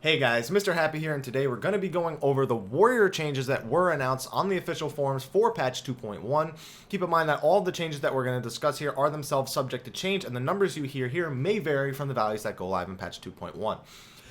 Hey guys, Mr. Happy here, and today we're going to be going over the Warrior changes that were announced on the official forums for patch 2.1. Keep in mind that all the changes that we're going to discuss here are themselves subject to change, and the numbers you hear here may vary from the values that go live in patch 2.1.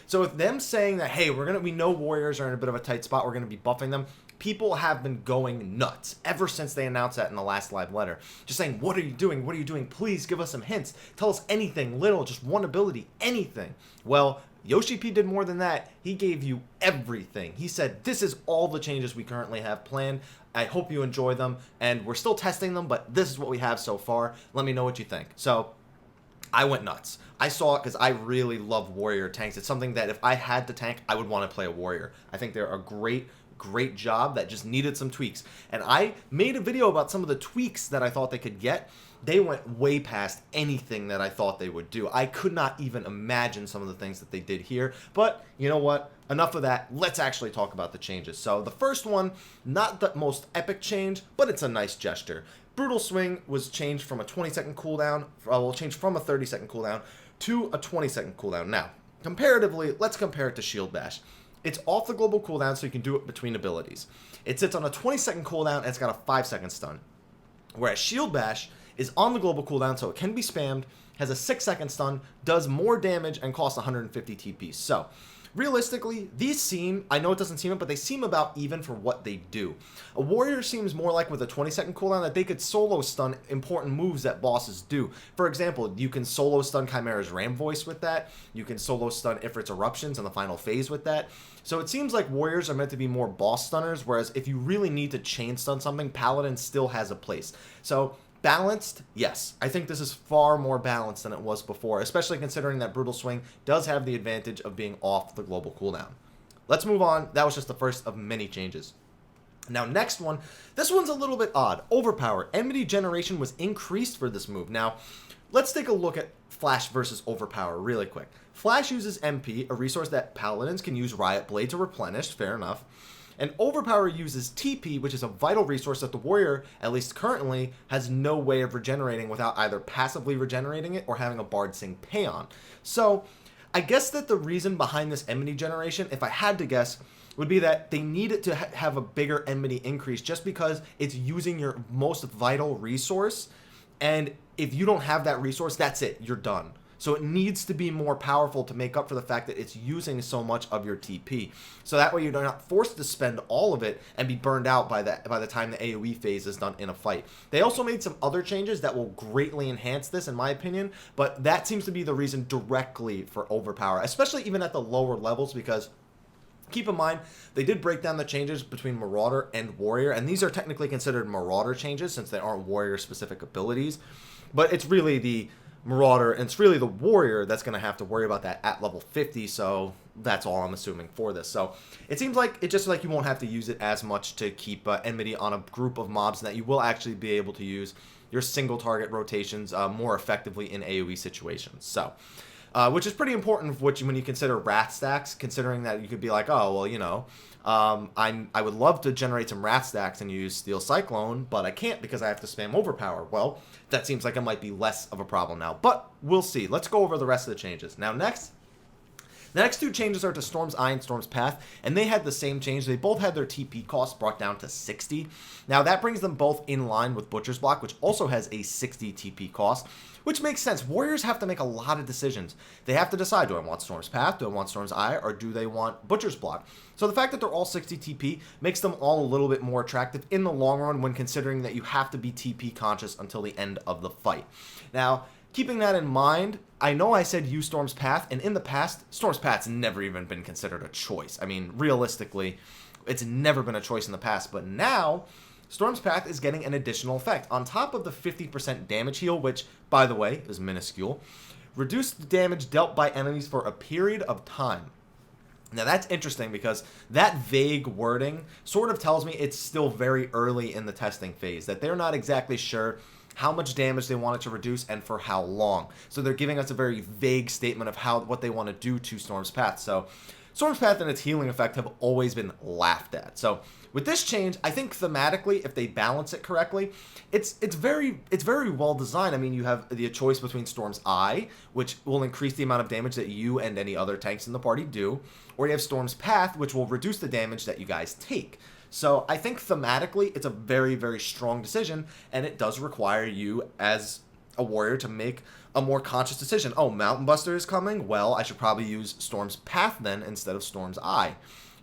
So with them saying that, hey, we know Warriors are in a bit of a tight spot, we're going to be buffing them, people have been going nuts ever since they announced that in the last live letter. Just saying, what are you doing? What are you doing? Please give us some hints. Tell us anything, little, just one ability, anything. Well, Yoshi-P did more than that. He gave you everything. He said, this is all the changes we currently have planned. I hope you enjoy them, and we're still testing them, but this is what we have so far. Let me know what you think. So, I went nuts. I saw it because I really love Warrior tanks. It's something that if I had to tank, I would want to play a Warrior. I think they're a great job that just needed some tweaks. And I made a video about some of the tweaks that I thought they could get. They went way past anything that I thought they would do. I could not even imagine some of the things that they did here. But you know what? Enough of that. Let's actually talk about the changes. So the first one, not the most epic change, but it's a nice gesture. Brutal Swing was changed from a 20-second cooldown, changed from a 30-second cooldown to a 20-second cooldown. Now, comparatively, let's compare it to Shield Bash. It's off the global cooldown, so you can do it between abilities. It sits on a 20-second cooldown, and it's got a 5-second stun. Whereas Shield Bash is on the global cooldown, so it can be spammed, has a 6-second stun, does more damage, and costs 150 TP. So, realistically, these seem, I know it doesn't seem it, but they seem about even for what they do. A Warrior seems more like with a 20-second cooldown that they could solo stun important moves that bosses do. For example, you can solo stun Chimera's Ram Voice with that. You can solo stun Ifrit's Eruptions in the final phase with that. So it seems like Warriors are meant to be more boss stunners, whereas if you really need to chain stun something, Paladin still has a place. So, balanced? Yes. I think this is far more balanced than it was before, especially considering that Brutal Swing does have the advantage of being off the global cooldown. Let's move on. That was just the first of many changes. Now, next one. This one's a little bit odd. Overpower. Enmity generation was increased for this move. Now, let's take a look at Flash versus Overpower really quick. Flash uses MP, a resource that Paladins can use Riot Blade to replenish. Fair enough. And Overpower uses TP, which is a vital resource that the Warrior, at least currently, has no way of regenerating without either passively regenerating it or having a Bard Sing Payon. So, I guess that the reason behind this enmity generation, if I had to guess, would be that they need it to have a bigger enmity increase just because it's using your most vital resource, and if you don't have that resource, that's it, you're done. So it needs to be more powerful to make up for the fact that it's using so much of your TP. So that way you're not forced to spend all of it and be burned out by the time the AoE phase is done in a fight. They also made some other changes that will greatly enhance this, in my opinion, but that seems to be the reason directly for Overpower, especially even at the lower levels, because keep in mind, they did break down the changes between Marauder and Warrior, and these are technically considered Marauder changes since they aren't Warrior-specific abilities, but it's really the Marauder, and it's really the Warrior that's going to have to worry about that at level 50, so that's all I'm assuming for this. So it seems like it's just like you won't have to use it as much to keep enmity on a group of mobs, and that you will actually be able to use your single target rotations more effectively in AoE situations. So, which is pretty important when you consider Wrath stacks, considering that you could be like, oh, well, you know, I would love to generate some Wrath stacks and use Steel Cyclone, but I can't because I have to spam Overpower. Well, that seems like it might be less of a problem now, but we'll see. Let's go over the rest of the changes. Now, the next two changes are to Storm's Eye and Storm's Path, and they had the same change. They both had their TP costs brought down to 60. Now, that brings them both in line with Butcher's Block, which also has a 60 TP cost, which makes sense. Warriors have to make a lot of decisions. They have to decide, do I want Storm's Path, do I want Storm's Eye, or do they want Butcher's Block? So the fact that they're all 60 TP makes them all a little bit more attractive in the long run when considering that you have to be TP conscious until the end of the fight. Now, keeping that in mind, I know I said use Storm's Path, and in the past, Storm's Path's never even been considered a choice. I mean, realistically, it's never been a choice in the past, but now Storm's Path is getting an additional effect. On top of the 50% damage heal, which, by the way, is minuscule, reduce the damage dealt by enemies for a period of time. Now, that's interesting because that vague wording sort of tells me it's still very early in the testing phase, that they're not exactly sure how much damage they want it to reduce and for how long. So they're giving us a very vague statement of what they want to do to Storm's Path. So Storm's Path and its healing effect have always been laughed at. So with this change, I think thematically, if they balance it correctly, it's very well designed. I mean, you have the choice between Storm's Eye, which will increase the amount of damage that you and any other tanks in the party do, or you have Storm's Path, which will reduce the damage that you guys take. So I think thematically, it's a very strong decision, and it does require you as a warrior to make a more conscious decision. Oh, Mountain Buster is coming? Well, I should probably use Storm's Path then instead of Storm's Eye.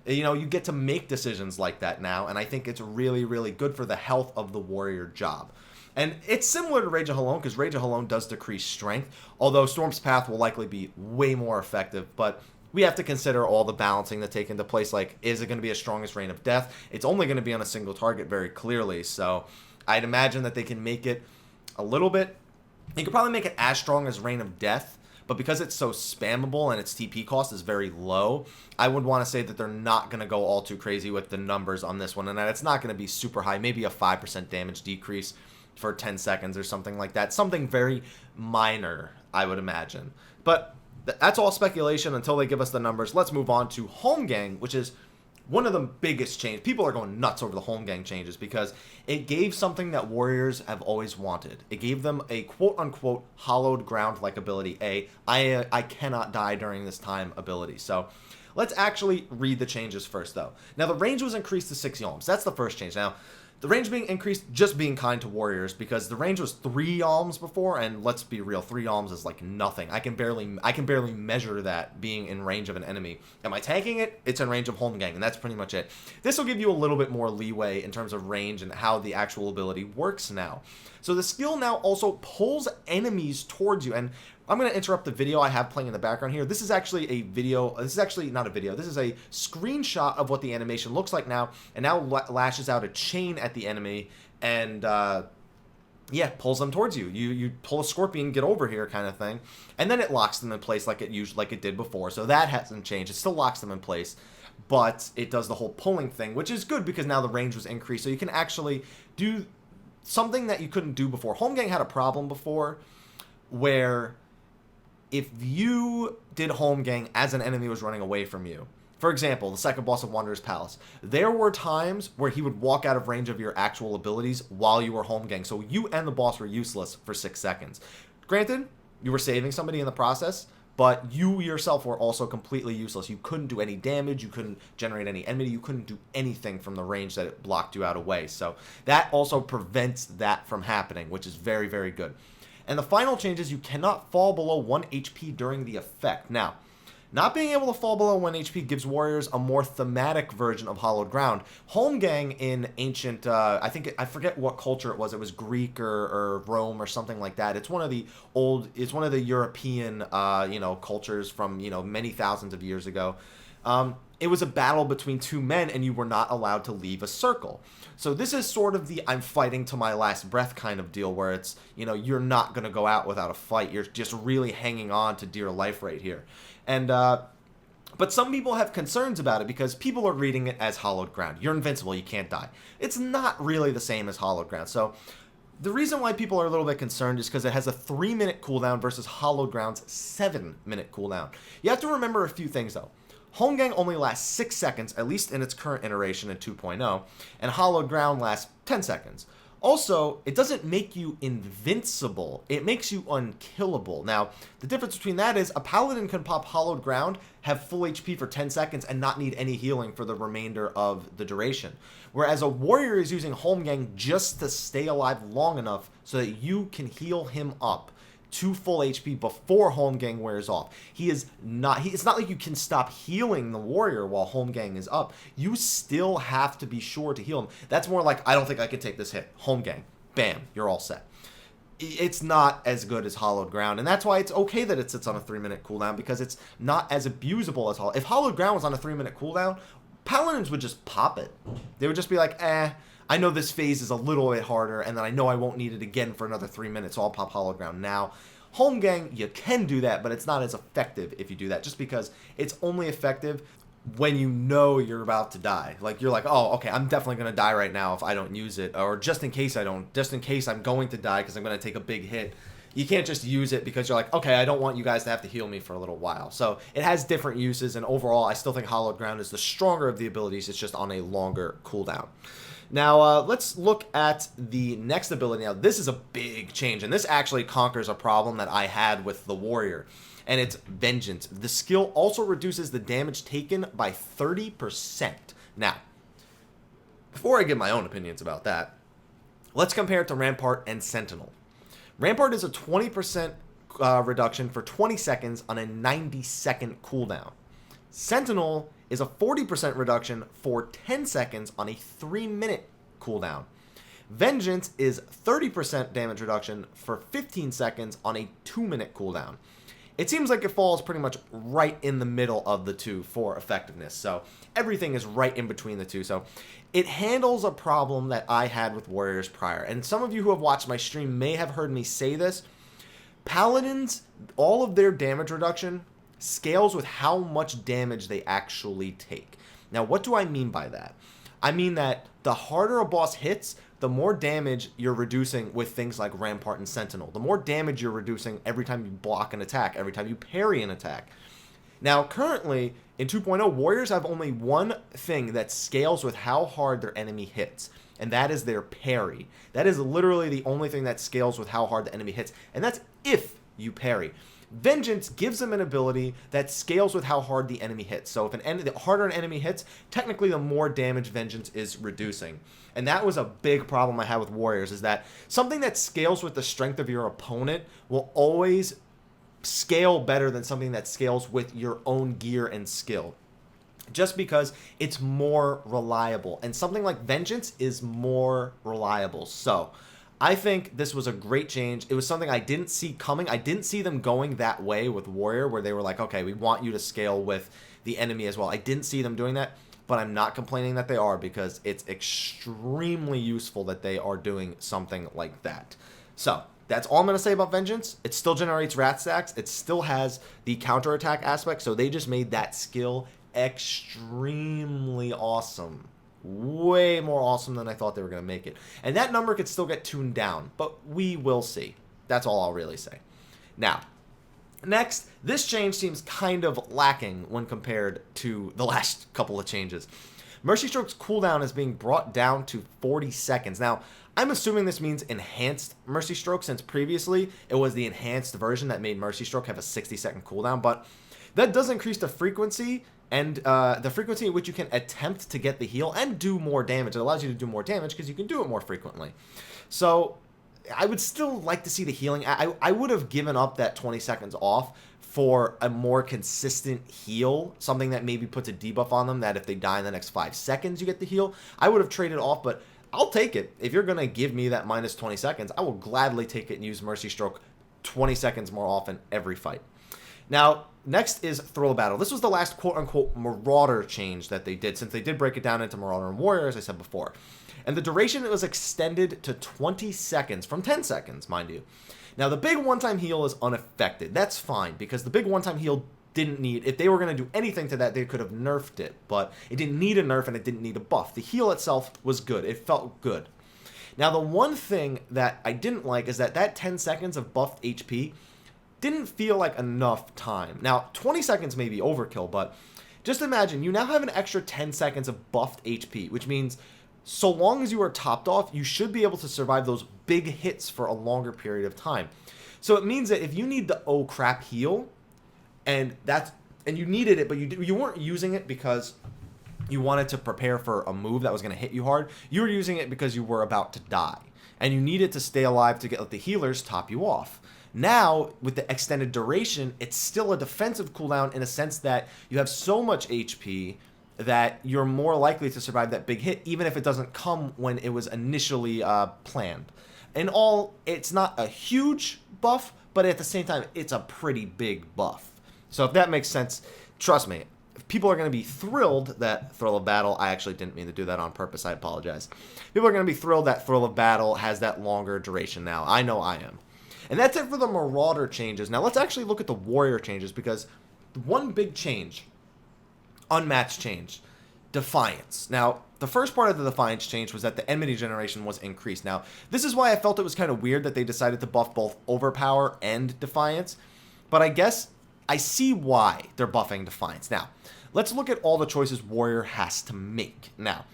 You know, you get to make decisions like that now, and I think it's really good for the health of the warrior job. And it's similar to Rage of Halone, because Rage of Halone does decrease strength, although Storm's Path will likely be way more effective, but we have to consider all the balancing that take into place, like, is it going to be as strong as Rain of Death? It's only going to be on a single target very clearly, so I'd imagine that they can make it a little bit. You could probably make it as strong as Rain of Death, but because it's so spammable and its TP cost is very low, I would want to say that they're not going to go all too crazy with the numbers on this one, and that it's not going to be super high, maybe a 5% damage decrease for 10 seconds or something like that. Something very minor, I would imagine. But that's all speculation until they give us the numbers. Let's move on to Holmgang, which is one of the biggest changes. People are going nuts over the Holmgang changes because it gave something that warriors have always wanted. It gave them a quote-unquote hallowed ground-like ability, I cannot die during this time ability. So let's actually read the changes first, though. Now, the range was increased to 6 yalms. That's the first change. Now, the range being increased, just being kind to warriors, because the range was 3 yalms before, and let's be real, 3 yalms is like nothing. I can barely measure that being in range of an enemy. Am I tanking it? It's in range of Holmgang, and that's pretty much it. This will give you a little bit more leeway in terms of range and how the actual ability works now. So the skill now also pulls enemies towards you, and I'm going to interrupt the video I have playing in the background here. This is actually a video. This is actually not a video. This is a screenshot of what the animation looks like now, and now lashes out a chain at the enemy and, yeah, pulls them towards you. You pull a scorpion, get over here kind of thing, and then it locks them in place like it did before. So that hasn't changed. It still locks them in place, but it does the whole pulling thing, which is good because now the range was increased. So you can actually do something that you couldn't do before. Holmgang had a problem before where if you did Holmgang as an enemy was running away from you, for example, the second boss of Wanderer's Palace, there were times where he would walk out of range of your actual abilities while you were Holmgang, so you and the boss were useless for 6 seconds. Granted, you were saving somebody in the process, but you yourself were also completely useless. You couldn't do any damage, you couldn't generate any enmity, you couldn't do anything from the range that it blocked you out away. So that also prevents that from happening, which is very good. And the final change is you cannot fall below 1 HP during the effect. Now, not being able to fall below 1 HP gives warriors a more thematic version of Hallowed Ground. Holmgang in ancient, I forget what culture it was Greek or Rome or something like that. It's one of the European, cultures from, many thousands of years ago. It was a battle between 2 men and you were not allowed to leave a circle. So this is sort of the I'm fighting to my last breath kind of deal where it's, you're not going to go out without a fight. You're just really hanging on to dear life right here. And, but some people have concerns about it because people are reading it as Hallowed Ground. You're invincible, you can't die. It's not really the same as Hallowed Ground. So the reason why people are a little bit concerned is because it has a 3-minute cooldown versus Hallowed Ground's 7-minute cooldown. You have to remember a few things though. Holmgang only lasts 6 seconds, at least in its current iteration in 2.0, and Hallowed Ground lasts 10 seconds. Also, it doesn't make you invincible, it makes you unkillable. Now, the difference between that is a Paladin can pop Hallowed Ground, have full HP for 10 seconds, and not need any healing for the remainder of the duration. Whereas a Warrior is using Holmgang just to stay alive long enough so that you can heal him up to full HP before Holmgang wears off. It's not like you can stop healing the warrior while Holmgang is up. You still have to be sure to heal him. That's more like, I don't think I can take this hit. Holmgang. Bam. You're all set. It's not as good as Hallowed Ground, and that's why it's okay that it sits on a 3-minute cooldown, because it's not as abusable as Hallowed. If Hallowed Ground was on a 3-minute cooldown, Paladins would just pop it. They would just be like, I know this phase is a little bit harder, and then I know I won't need it again for another 3 minutes, so I'll pop Hallowed Ground now. Holmgang, you can do that, but it's not as effective if you do that, just because it's only effective when you know you're about to die. Like, you're like, oh, okay, I'm definitely going to die right now if I don't use it, or just in case I'm going to die because I'm going to take a big hit. you can't just use it because you're like, okay, I don't want you guys to have to heal me for a little while. So it has different uses, and overall, I still think Hallowed Ground is the stronger of the abilities. It's just on a longer cooldown. Now, let's look at the next ability. Now, this is a big change, and this actually conquers a problem that I had with the Warrior, and it's Vengeance. The skill also reduces the damage taken by 30%. Now, before I give my own opinions about that, let's compare it to Rampart and Sentinel. Rampart is a 20% reduction for 20 seconds on a 90-second cooldown. Sentinel is a 40% reduction for 10 seconds on a 3-minute cooldown. Vengeance is 30% damage reduction for 15 seconds on a 2-minute cooldown. It seems like it falls pretty much right in the middle of the two for effectiveness. So everything is right in between the two. So it handles a problem that I had with Warriors prior. And some of you who have watched my stream may have heard me say this. Paladins, all of their damage reduction scales with how much damage they actually take. Now, what do I mean by that? I mean that the harder a boss hits, the more damage you're reducing with things like Rampart and Sentinel. The more damage you're reducing every time you block an attack, every time you parry an attack. Now, currently, in 2.0, Warriors have only one thing that scales with how hard their enemy hits, and that is their parry. That is literally the only thing that scales with how hard the enemy hits, and that's if you parry. Vengeance gives them an ability that scales with how hard the enemy hits. So if the harder an enemy hits, technically the more damage Vengeance is reducing. And that was a big problem I had with Warriors, is that something that scales with the strength of your opponent will always scale better than something that scales with your own gear and skill. Just because it's more reliable. And something like Vengeance is more reliable. So I think this was a great change. It was something I didn't see coming. I didn't see them going that way with Warrior, where they were like, okay, we want you to scale with the enemy as well. I didn't see them doing that, but I'm not complaining that they are, because it's extremely useful that they are doing something like that. So that's all I'm going to say about Vengeance. It still generates rat stacks. It still has the counterattack aspect, so they just made that skill extremely awesome. Way more awesome than I thought they were going to make it. And that number could still get tuned down, but we will see. That's all I'll really say. Now, next, this change seems kind of lacking when compared to the last couple of changes. Mercy Stroke's cooldown is being brought down to 40 seconds. Now, I'm assuming this means enhanced Mercy Stroke, since previously it was the enhanced version that made Mercy Stroke have a 60-second cooldown, but that does increase the frequency and the frequency at which you can attempt to get the heal and do more damage. It allows you to do more damage because you can do it more frequently. So I would still like to see the healing. I would have given up that 20 seconds off for a more consistent heal, something that maybe puts a debuff on them, that if they die in the next 5 seconds you get the heal. I would have traded off, but I'll take it. If you're going to give me that minus 20 seconds, I will gladly take it and use Mercy Stroke 20 seconds more often every fight. Now, next is Thrill of Battle. This was the last quote-unquote Marauder change that they did, since they did break it down into Marauder and Warrior, as I said before. And the duration was extended to 20 seconds, from 10 seconds, mind you. Now, the big one-time heal is unaffected. That's fine, because the big one-time heal didn't need... If they were going to do anything to that, they could have nerfed it. But it didn't need a nerf, and it didn't need a buff. The heal itself was good. It felt good. Now, the one thing that I didn't like is that 10 seconds of buffed HP didn't feel like enough time. Now, 20 seconds may be overkill, but just imagine you now have an extra 10 seconds of buffed HP, which means so long as you are topped off, you should be able to survive those big hits for a longer period of time. So it means that if you need the oh crap heal, and you needed it, but you weren't using it because you wanted to prepare for a move that was going to hit you hard, you were using it because you were about to die, and you needed to stay alive to let the healers top you off. Now, with the extended duration, it's still a defensive cooldown in a sense that you have so much HP that you're more likely to survive that big hit, even if it doesn't come when it was initially planned. In all, it's not a huge buff, but at the same time, it's a pretty big buff. So if that makes sense, trust me, people are going to be thrilled that Thrill of Battle... I actually didn't mean to do that on purpose, I apologize. People are going to be thrilled that Thrill of Battle has that longer duration now. I know I am. And that's it for the Marauder changes. Now let's actually look at the Warrior changes, because one big change, unmatched change, Defiance. Now, the first part of the Defiance change was that the enmity generation was increased. Now, this is why I felt it was kind of weird that they decided to buff both Overpower and Defiance, but I guess I see why they're buffing Defiance. Now, let's look at all the choices Warrior has to make. Now,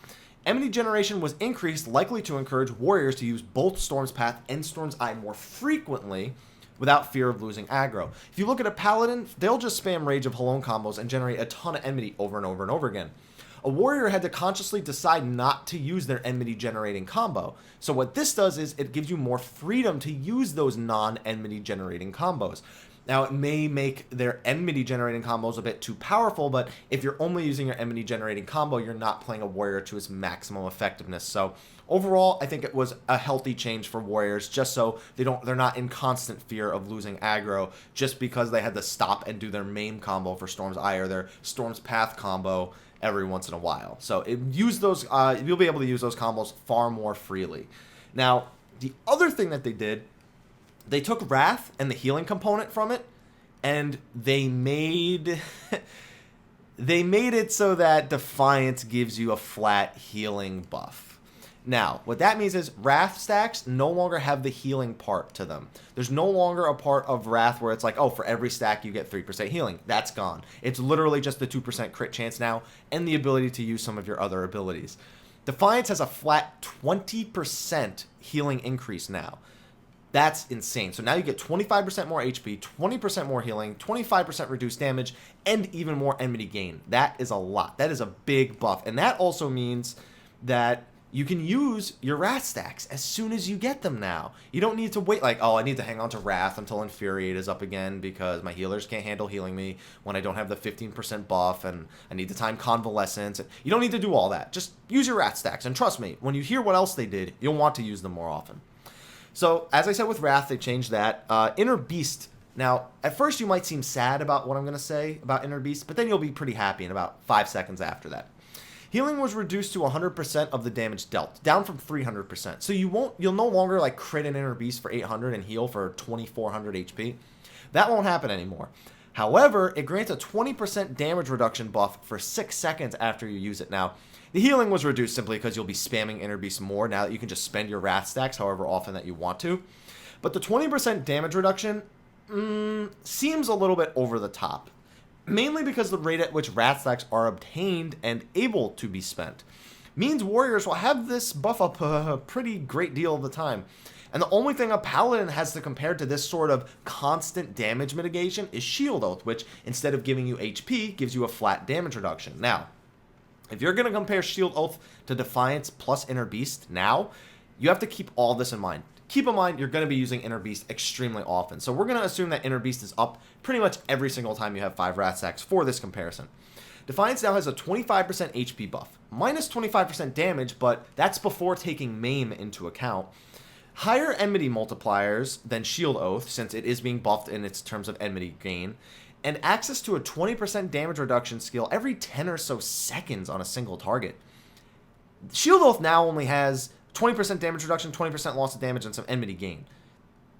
enmity generation was increased, likely to encourage Warriors to use both Storm's Path and Storm's Eye more frequently without fear of losing aggro. If you look at a Paladin, they'll just spam Rage of Halone combos and generate a ton of enmity over and over and over again. A Warrior had to consciously decide not to use their enmity generating combo. So what this does is it gives you more freedom to use those non-enmity generating combos. Now, it may make their enmity generating combos a bit too powerful, but if you're only using your enmity generating combo, you're not playing a Warrior to its maximum effectiveness. So overall, I think it was a healthy change for Warriors, just so they're not in constant fear of losing aggro just because they had to stop and do their main combo for Storm's Eye or their Storm's Path combo every once in a while. So you'll be able to use those combos far more freely. Now, the other thing that they did, they took Wrath and the healing component from it, and they made it so that Defiance gives you a flat healing buff. Now, what that means is Wrath stacks no longer have the healing part to them. There's no longer a part of Wrath where it's like, oh, for every stack you get 3% healing. That's gone. It's literally just the 2% crit chance now and the ability to use some of your other abilities. Defiance has a flat 20% healing increase now. That's insane. So now you get 25% more HP, 20% more healing, 25% reduced damage, and even more enmity gain. That is a lot. That is a big buff. And that also means that you can use your Wrath stacks as soon as you get them now. You don't need to wait like, oh, I need to hang on to Wrath until Infuriate is up again because my healers can't handle healing me when I don't have the 15% buff and I need to time Convalescence. You don't need to do all that. Just use your Wrath stacks. And trust me, when you hear what else they did, you'll want to use them more often. So, as I said with Wrath, they changed that. Inner Beast. Now, at first you might seem sad about what I'm going to say about Inner Beast, but then you'll be pretty happy in about 5 seconds after that. Healing was reduced to 100% of the damage dealt, down from 300%. So you'll no longer like crit an Inner Beast for 800 and heal for 2400 HP. That won't happen anymore. However, it grants a 20% damage reduction buff for 6 seconds after you use it. Now, the healing was reduced simply because you'll be spamming Inner Beast more now that you can just spend your Wrath stacks however often that you want to. But the 20% damage reduction seems a little bit over the top. Mainly because the rate at which Wrath stacks are obtained and able to be spent means Warriors will have this buff up a pretty great deal of the time. And the only thing a Paladin has to compare to this sort of constant damage mitigation is Shield Oath, which instead of giving you HP, gives you a flat damage reduction. Now, if you're going to compare Shield Oath to Defiance plus Inner Beast now, you have to keep all this in mind. Keep in mind, you're going to be using Inner Beast extremely often. So we're going to assume that Inner Beast is up pretty much every single time you have 5 Wrath stacks for this comparison. Defiance now has a 25% HP buff, minus 25% damage, but that's before taking Maim into account. Higher enmity multipliers than Shield Oath, since it is being buffed in its terms of enmity gain, and access to a 20% damage reduction skill every 10 or so seconds on a single target. Shield Oath now only has 20% damage reduction, 20% loss of damage, and some enmity gain.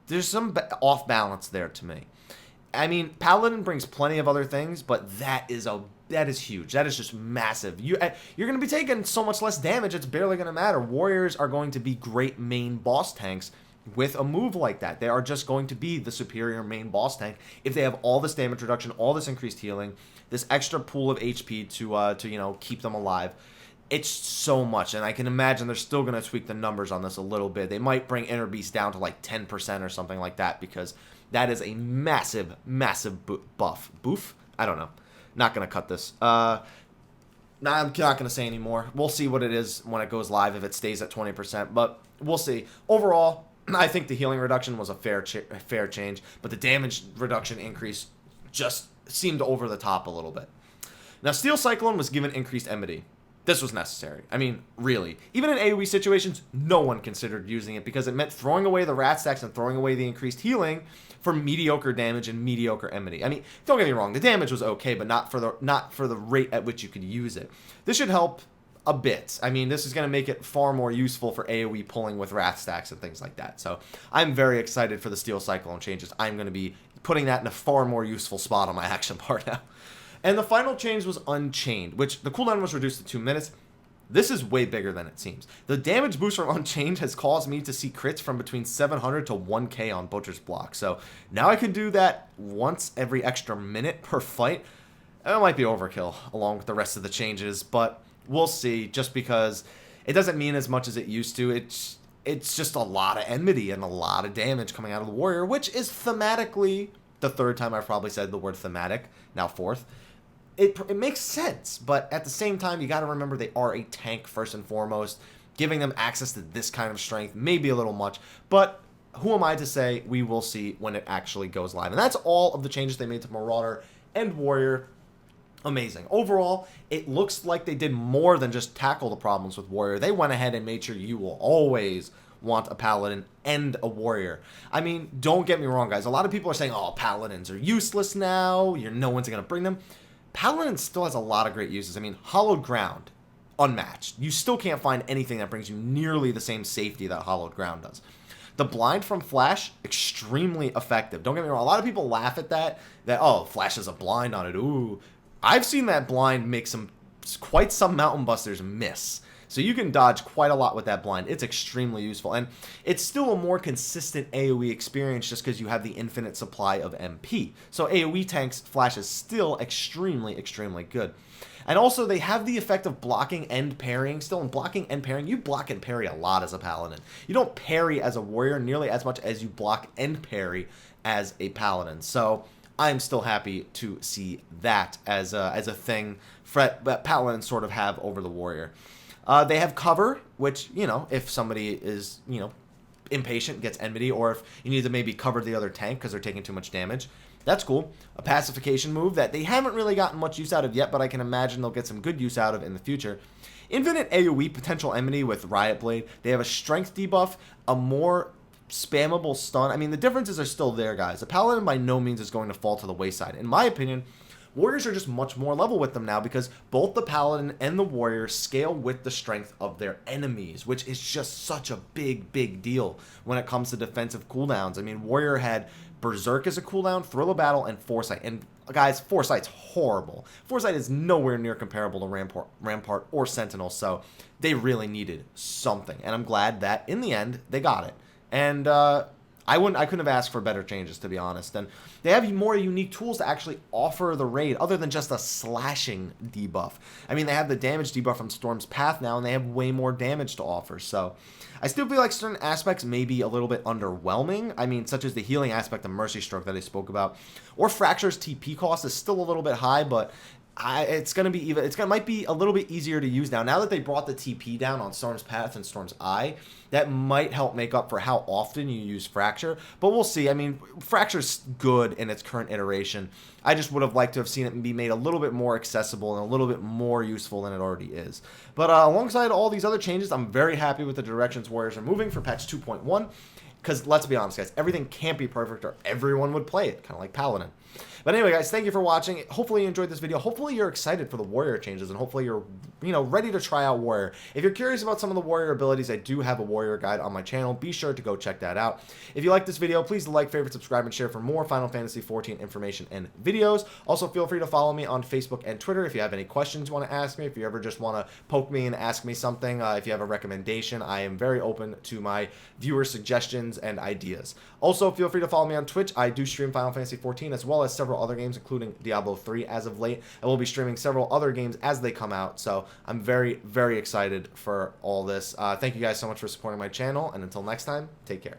There's some off balance there to me. I mean, Paladin brings plenty of other things, but that is huge. That is just massive. You're going to be taking so much less damage, it's barely going to matter. Warriors are going to be great main boss tanks with a move like that. They are just going to be the superior main boss tank if they have all this damage reduction, all this increased healing, this extra pool of HP to keep them alive. It's so much, and I can imagine they're still going to tweak the numbers on this a little bit. They might bring Inner Beast down to like 10% or something like that, because that is a massive, massive buff. Boof? I don't know. Not going to cut this. I'm not going to say anymore. We'll see what it is when it goes live, if it stays at 20%, but we'll see. Overall, I think the healing reduction was a fair change, but the damage reduction increase just seemed over the top a little bit. Now, Steel Cyclone was given increased enmity. This was necessary. I mean, really. Even in AoE situations, no one considered using it because it meant throwing away the Wrath stacks and throwing away the increased healing for mediocre damage and mediocre enmity. I mean, don't get me wrong, the damage was okay, but not for the rate at which you could use it. This should help a bit. I mean, this is going to make it far more useful for AoE pulling with Wrath stacks and things like that. So I'm very excited for the Steel Cyclone changes. I'm going to be putting that in a far more useful spot on my action bar now. And the final change was Unchained, which the cooldown was reduced to 2 minutes. This is way bigger than it seems. The damage boost from Unchained has caused me to see crits from between 700 to 1k on Butcher's Block. So now I can do that once every extra minute per fight. It might be overkill along with the rest of the changes, but we'll see, just because it doesn't mean as much as it used to. It's just a lot of enmity and a lot of damage coming out of the Warrior, which is thematically the third time I've probably said the word thematic, now fourth. It makes sense, but at the same time, you got to remember they are a tank first and foremost. Giving them access to this kind of strength may be a little much, but who am I to say? We will see when it actually goes live. And that's all of the changes they made to Marauder and Warrior. Amazing. Overall, it looks like they did more than just tackle the problems with Warrior. They went ahead and made sure you will always want a Paladin and a Warrior. I mean, don't get me wrong, guys. A lot of people are saying, oh, Paladins are useless now. No one's going to bring them. Paladin still has a lot of great uses. I mean, Hollowed Ground, unmatched. You still can't find anything that brings you nearly the same safety that Hollowed Ground does. The blind from Flash, extremely effective. Don't get me wrong. A lot of people laugh at that, oh, Flash has a blind on it. Ooh. I've seen that blind make quite some Mountain Busters miss. So you can dodge quite a lot with that blind. It's extremely useful. And it's still a more consistent AoE experience just because you have the infinite supply of MP. So AoE tanks, Flash is still extremely, extremely good. And also, they have the effect of blocking and parrying. Still, in blocking and parrying, you block and parry a lot as a Paladin. You don't parry as a Warrior nearly as much as you block and parry as a Paladin. So I'm still happy to see that as a thing that Paladins sort of have over the Warrior. They have cover, which, if somebody is, impatient, gets enmity, or if you need to maybe cover the other tank because they're taking too much damage. That's cool. A pacification move that they haven't really gotten much use out of yet, but I can imagine they'll get some good use out of in the future. Infinite AoE potential enmity with Riot Blade. They have a strength debuff, a more spammable stun. I mean, the differences are still there, guys. The Paladin by no means is going to fall to the wayside. In my opinion, Warriors are just much more level with them now because both the Paladin and the Warrior scale with the strength of their enemies, which is just such a big, big deal when it comes to defensive cooldowns. I mean, Warrior had Berserk as a cooldown, Thrill of Battle, and Foresight. And guys, Foresight's horrible. Foresight is nowhere near comparable to Rampart or Sentinel, so they really needed something. And I'm glad that in the end they got it. And I couldn't have asked for better changes, to be honest. And they have more unique tools to actually offer the raid other than just a slashing debuff. I mean, they have the damage debuff from Storm's Path now, and they have way more damage to offer. So I still feel like certain aspects may be a little bit underwhelming. I mean, such as the healing aspect of Mercy Stroke that I spoke about. Or Fracture's TP cost is still a little bit high, but might be a little bit easier to use now. Now that they brought the TP down on Storm's Path and Storm's Eye, that might help make up for how often you use Fracture. But we'll see. I mean, Fracture's good in its current iteration. I just would have liked to have seen it be made a little bit more accessible and a little bit more useful than it already is. But alongside all these other changes, I'm very happy with the directions Warriors are moving for patch 2.1. Because let's be honest, guys, everything can't be perfect or everyone would play it, kind of like Paladin. But anyway, guys, thank you for watching. Hopefully you enjoyed this video. Hopefully you're excited for the Warrior changes, and hopefully you're, ready to try out Warrior. If you're curious about some of the Warrior abilities, I do have a Warrior guide on my channel. Be sure to go check that out. If you like this video, please like, favorite, subscribe, and share for more Final Fantasy XIV information and videos. Also, feel free to follow me on Facebook and Twitter if you have any questions you want to ask me. If you ever just want to poke me and ask me something, if you have a recommendation, I am very open to my viewer suggestions and ideas. Also, feel free to follow me on Twitch. I do stream Final Fantasy XIV as well as several other games, including Diablo 3 as of late. I will be streaming several other games as they come out, so I'm very, very excited for all this. Thank you guys so much for supporting my channel, and until next time, take care.